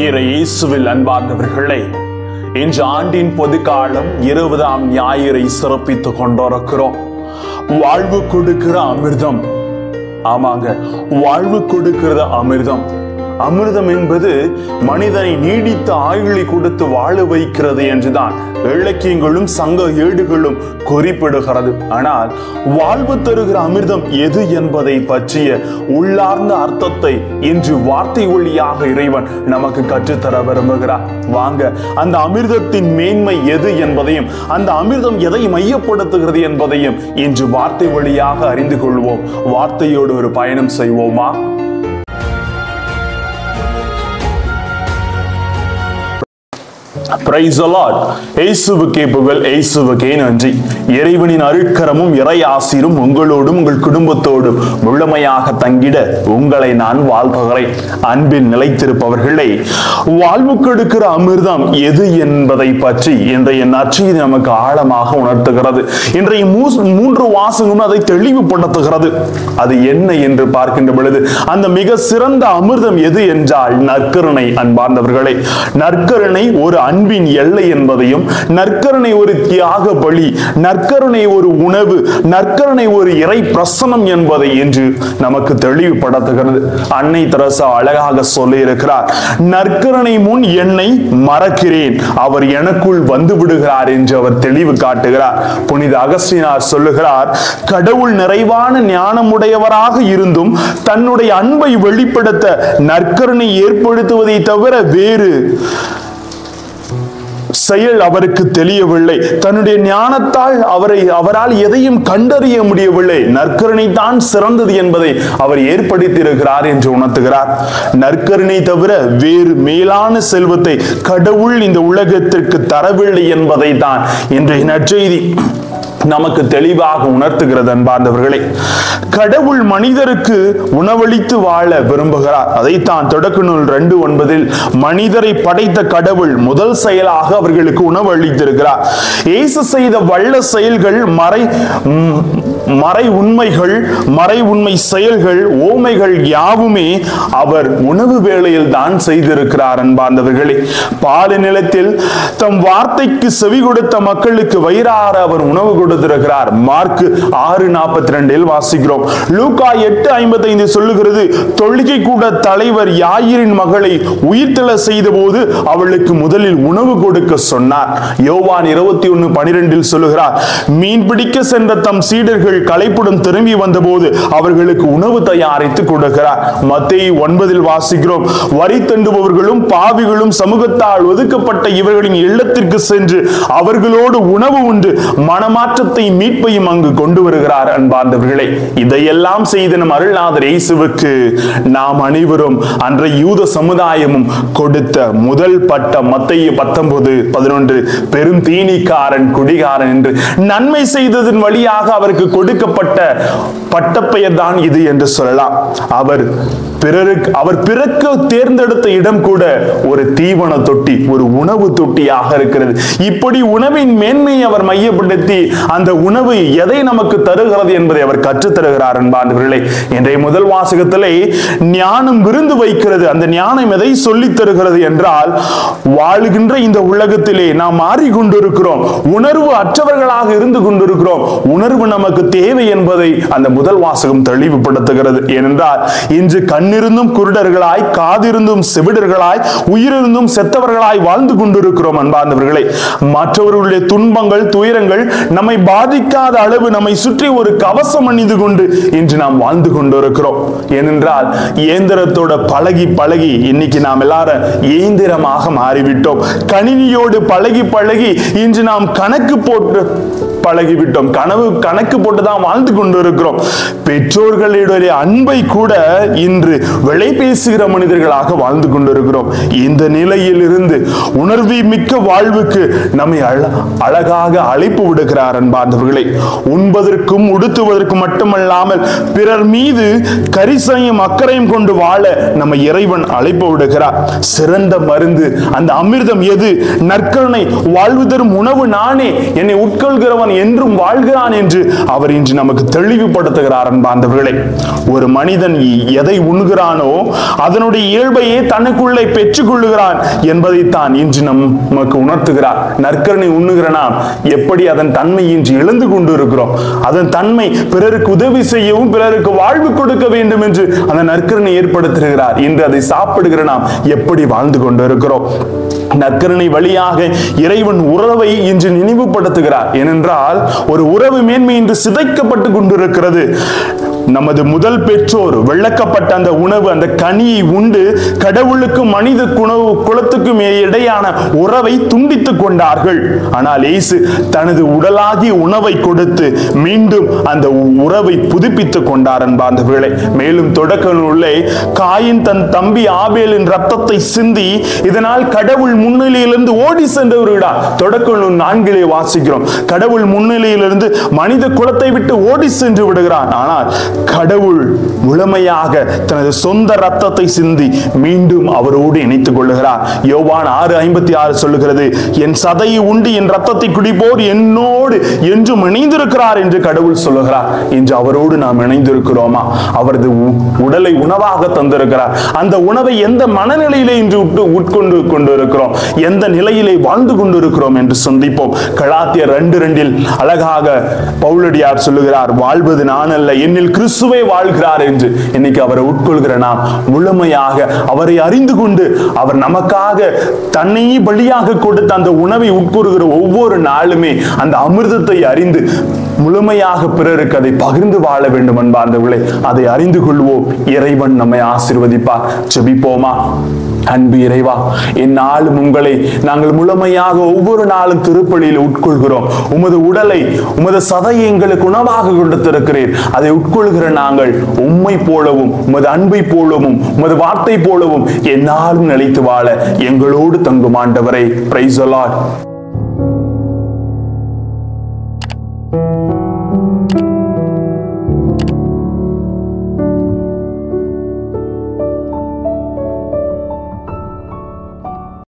இயேசுவில் அன்பார்ந்தவர்களே, இன்று ஆண்டின் பொதுக்காலம் 20ஆம் ஞாயிறை சிறப்பித்துக் கொண்டிருக்கிறோம். வாழ்வு கொடுக்கிற அமிர்தம். ஆமாங்க, வாழ்வு கொடுக்கிற அமிர்தம். அமிர்தம் என்பது மனிதனை நீடித்த ஆயுளை கொடுத்து வாழ வைக்கிறது என்றுதான் இலக்கியங்களும் சங்க ஏடுகளும் குறிப்பிடுகிறது. ஆனால் வாழ்வு தருகிற அமிர்தம் எது என்பதை பற்றிய உள்ளார்ந்த அர்த்தத்தை இன்று வார்த்தை வழியாக இறைவன் நமக்கு கற்றுத்தர விரும்புகிறார். வாங்க, அந்த அமிர்தத்தின் மேன்மை எது என்பதையும் அந்த அமிர்தம் எதை மையப்படுத்துகிறது என்பதையும் இன்று வார்த்தை வழியாக அறிந்து கொள்வோம். வார்த்தையோடு ஒரு பயணம் செய்வோமா? Praise the Lord. இயேசுவுக்கே புகழ், இயேசுவுக்கே நன்றி. இறைவனின் அருட்கரமும் இறை ஆசீரும் உங்களோடும் உங்கள் குடும்பத்தோடும் முழுமையாக தங்கிட உங்களை நான் வாழ்த்துகிறேன். அன்பில் நிலைத்திருப்பவர்களே, வாழ்வு கொடுக்கிற அமிர்தம் எது என்பதை பற்றி இன்றைய நற்செய்தி நமக்கு ஆழமாக உணர்த்துகிறது. இன்றைய 3 வாசகமும் அதை தெளிவுபடுத்துகிறது. அது என்ன என்று பார்க்கின்ற பொழுது, அந்த மிக சிறந்த அமிர்தம் எது என்றால் நற்கருணை. அன்பார்ந்தவர்களே, நற்கருணை ஒரு அன்பின் எல்லை என்பதையும், நற்கருணை ஒரு தியாக பலி, நற்கருணை ஒரு உணவு, நற்கருணை ஒரு இறை பிரசனம் என்பதை என்று நமக்கு தெளிவுபடுத்துகிறது. அன்னை தெரசா அழகாக சொல்லி இருக்கிறார், நற்கருணை முன் என்னை மறக்கிறேன், அவர் எனக்குள் வந்து விடுகிறார் என்று அவர் தெளிவு காட்டுகிறார். புனித அகஸ்தீனார் சொல்லுகிறார், கடவுள் நிறைவான ஞானமுடையவராக இருந்தும் தன்னுடைய அன்பை வெளிப்படுத்த நற்கருணை ஏற்படுத்துவதை தவிர வேறு செயல் அவருக்கு தெரியவில்லை. தன்னுடைய ஞானத்தால் அவரால் எதையும் கண்டறிய முடியவில்லை. நற்கருணை தான் சிறந்தது என்பதை அவர் ஏற்படுத்தியிருக்கிறார் என்று உணர்த்துகிறார். நற்கருணை தவிர வேறு மேலான செல்வத்தை கடவுள் இந்த உலகத்திற்கு தரவில்லை என்பதை தான் இன்றைய நற்செய்தி நமக்கு தெளிவாக உணர்த்துகிறது. அன்பார்ந்தவர்களே, கடவுள் மனிதருக்கு உணவளித்து வாழ விரும்புகிறார். அதைத்தான் தொடக்க நூல் 2:9 மனிதரை படைத்த கடவுள் முதல் செயலாக அவர்களுக்கு உணவு அளித்திருக்கிறார். இயேசு செய்த வல்ல செயல்கள், மறை உண்மைகள், மறை உண்மை செயல்கள், ஓமைகள் யாவுமே அவர் உணவு வேளையில் தான் செய்திருக்கிறார். அன்பார்ந்தவர்களே, பாலை நிலத்தில் தம் வார்த்தைக்கு செவி கொடுத்த மக்களுக்கு வயிறார அவர் உணவு கொடுத்திருக்கிறார். மார்க் 6:42 வாசிக்கிறோம். லூக்கா 8:55 சொல்லுகிறது, தொழுகை கூட தலைவர் யாயிரின் மகளை உயிர்த்தெழ செய்த போது அவளுக்கு முதலில் உணவு கொடுக்க சொன்னார். யோவான் 21:12 சொல்லுகிறார், மீன் பிடிக்க சென்ற தம் சீடர்கள் களைப்புடன் திரும்பி வந்தபோது அவர்களுக்கு உணவு தயாரித்து கொடுக்கிறார். மத்தேயு 9 வாசிக்கிறோம், வரி தண்டுபவர்களும் பாவிகளும் சமூகத்தால் ஒதுக்கப்பட்ட இவர்களின் இல்லத்திற்கு சென்று அவர்களோடு உணவு உண்டு மனமாற்றத்தை மீட்பையும் அங்கு கொண்டு வருகிறார். அன்பார்ந்தவர்களே, இதையெல்லாம் செய்த நம் அருள்நாதர் இயேசுவுக்கு நாம் அனைவரும் அன்றைய யூத சமுதாயமும் கொடுத்த முதல் பட்டம் மத்தேயு 19:11 பெரும் தீனிக்காரன், குடிகாரன் என்று நன்மை செய்ததன் வழியாக அவருக்கு கொடுக்கப்பட்ட பட்டப்பெயர் தான் இது என்று சொல்லலாம். அவர் பிறக்க தேர்ந்தெடுத்த இடம் கூட ஒரு தீவன தொட்டி, ஒரு உணவு தொட்டியாக இருக்கிறது. இப்படி உணவின் மேன்மையை அவர் மையப்படுத்தி அந்த உணவு எதை நமக்கு தருகிறது என்பதை அவர் கற்றுத் தருகிறார். அன்பார்ந்தவர்களே, இன்றைய முதல் வாசகத்திலே ஞானம் விருந்து வைக்கிறது. அந்த ஞானம் எதை சொல்லித் தருகிறது என்றால், வாழுகின்ற இந்த உலகத்திலே நாம் மாறிக்கொண்டிருக்கிறோம், உணர்வு அற்றவர்களாக இருந்து கொண்டிருக்கிறோம். உணர்வு நமக்கு தேவை என்பதை அந்த முதல் வாசகம் தெளிவுபடுத்துகிறது. ஏனென்றால் இன்று கண்ணிருந்தும் குருடர்களாய், காதிருந்தும் செவிடர்களாய், உயிரிருந்தும் செத்தவர்களாய் வாழ்ந்து கொண்டிருக்கிறோம். அன்பார்ந்தவர்களே, மற்றவர்களுடைய துன்பங்கள், துயரங்கள் நம்மை பாதிக்காத அளவு நம்மை சுற்றி ஒரு கவசம் அணிந்து கொண்டு இன்று நாம் வாழ்ந்து கொண்டிருக்கிறோம். ஏனென்றால் இயந்திரத்தோட பழகி பழகி இன்னைக்கு நாம் எல்லாரும் இயந்திரமாக மாறிவிட்டோம். கணினியோடு பழகி பழகி இன்று நாம் கணக்கு போட்டு பழகிவிட்டோம். கணக்கு போட்டுதான் வாழ்ந்து கொண்டிருக்கிறோம். பெற்றோர்களுடைய அன்பை கூட இன்று விலை பேசுகிற மனிதர்களாக வாழ்ந்து கொண்டிருக்கிறோம். இந்த நிலையில் இருந்து உணர்வி மிக்க வாழ்வுக்கு நம்மை அழகாக அழைப்பு விடுகிறார். அன்பார்ந்தவர்களே, உண்பதற்கும் உடுத்துவதற்கும் மட்டுமல்லாமல் பிறர் மீது கரிசனையும் அக்கறையும் கொண்டு வாழ நம்ம இறைவன் அழைப்பு விடுகிறார். சிறந்த மருந்து, அந்த அமிர்தம் எது? நற்கருணை, வாழ்வு தரும் உணவு நானே. என்னை உட்கொள்கிறவன் அவன் என்றும் வாழ்கிறான் என்று அவர் இன்று நமக்கு தெளிவுபடுத்துகிறார். அன்பார்ந்தவர்களே, ஒரு மனிதன் எதை உண்கிறானோ அதனுடைய இயல்பையே தனக்குள்ளே பெற்றுக் கொள்ளுகிறான் என்பதை தான் இன்று நமக்கு உணர்த்துகிறார். நற்கருணை உண்ணுகிற நாம் எப்படி அதன் தன்மை இன்று இழந்து கொண்டு இருக்கிறோம். அதன் தன்மை பிறருக்கு உதவி செய்யவும் பிறருக்கு வாழ்வு கொடுக்க வேண்டும் என்று அந்த நற்கருணை ஏற்படுத்துகிறார். இன்று அதை சாப்பிடுகிற நாம் எப்படி வாழ்ந்து கொண்டு இருக்கிறோம். நற்கருணை வழியாக இறைவன் உறவை இன்று நினைவுபடுத்துகிறார். ஏனென்றால் ஒரு உறவு மேன்மை இன்று சிதைக்கப்பட்டு கொண்டிருக்கிறது. நமது முதல் பெற்றோர் விளக்கப்பட்ட அந்த உணவு, அந்த கனியை உண்டு கடவுளுக்கும் மனித குலத்துக்கும் இடையான உறவை துண்டித்துக் கொண்டார்கள். ஆனால் இயேசு தனது உடலாகிய உணவை கொடுத்து மீண்டும் அந்த உறவை புதுப்பித்துக் கொண்டார். அன்பார்ந்தவர்களே, மேலும் தொடக்க நூலிலே காயின் தன் தம்பி ஆபேலின் ரத்தத்தை சிந்தி இதனால் கடவுள் முன்னிலையிலிருந்து ஓடி சென்று விடுகிறார். தொடக்க நூல் 4 வாசிக்கிறோம். கடவுள் முன்னிலையிலிருந்து மனித குலத்தை விட்டு ஓடி சென்று விடுகிறான். ஆனால் கடவுள் முழுமையாக தனது சொந்த ரத்தத்தை சிந்தி மீண்டும் அவரோடு இணைத்துக் கொள்ளுகிறார். யோவான் 6:56 சொல்லுகிறது, என் சதையை உண்டு என் ரத்தத்தை குடிப்போர் என்னோடு என்றும் இணைந்திருக்கிறார் என்று கடவுள் சொல்லுகிறார். இன்று அவரோடு நாம் இணைந்திருக்கிறோமா? அவரது உடலை உணவாக தந்திருக்கிறார். அந்த உணவை எந்த மனநிலையிலே இன்று உட்கொண்டு கொண்டிருக்கிறோம், எந்த நிலையிலே வாழ்ந்து கொண்டிருக்கிறோம் என்று சிந்திப்போம். கலாத்தியர் 2:2 அழகாக பவுலடியார் சொல்லுகிறார், வாழ்வது நான் அல்ல என்னில் கிறிஸ்துவே வாழ்கிறார் என்று. இன்னைக்கு அவரை உட்கொள்கிற நாம் முழுமையாக அவரை அறிந்து கொண்டு அவர் நமக்காக தன்னையே பலியாக கொடுத்த அந்த உணவை உட்கொள்கிற ஒவ்வொரு நாளுமே அந்த அமிர்தத்தை அறிந்து முழுமையாக பிறருக்கு அதை பகிர்ந்து வாழ வேண்டும் அன்பார்ந்தவர்களே. அதை அறிந்து கொள்வோம். இறைவன் நம்மை ஆசீர்வதிப்பார். ஜெபிப்போமா? அன்பு இறைவா, இந்நாளும் உங்களை நாங்கள் முழுமையாக ஒவ்வொரு நாளும் திருப்பலியில் உட்கொள்கிறோம். உமது உடலை உமது சதையை எங்களுக்கு உணவாக கொடுத்திருக்கிறீர். அதை உட்கொள்கிற நாங்கள் உம்மை போலவும் உமது அன்பை போலவும் உமது வார்த்தை போலவும் எந்நாளும் நிலைத்து வாழ எங்களோடு தங்கும் ஆண்டவரே. Praise the Lord.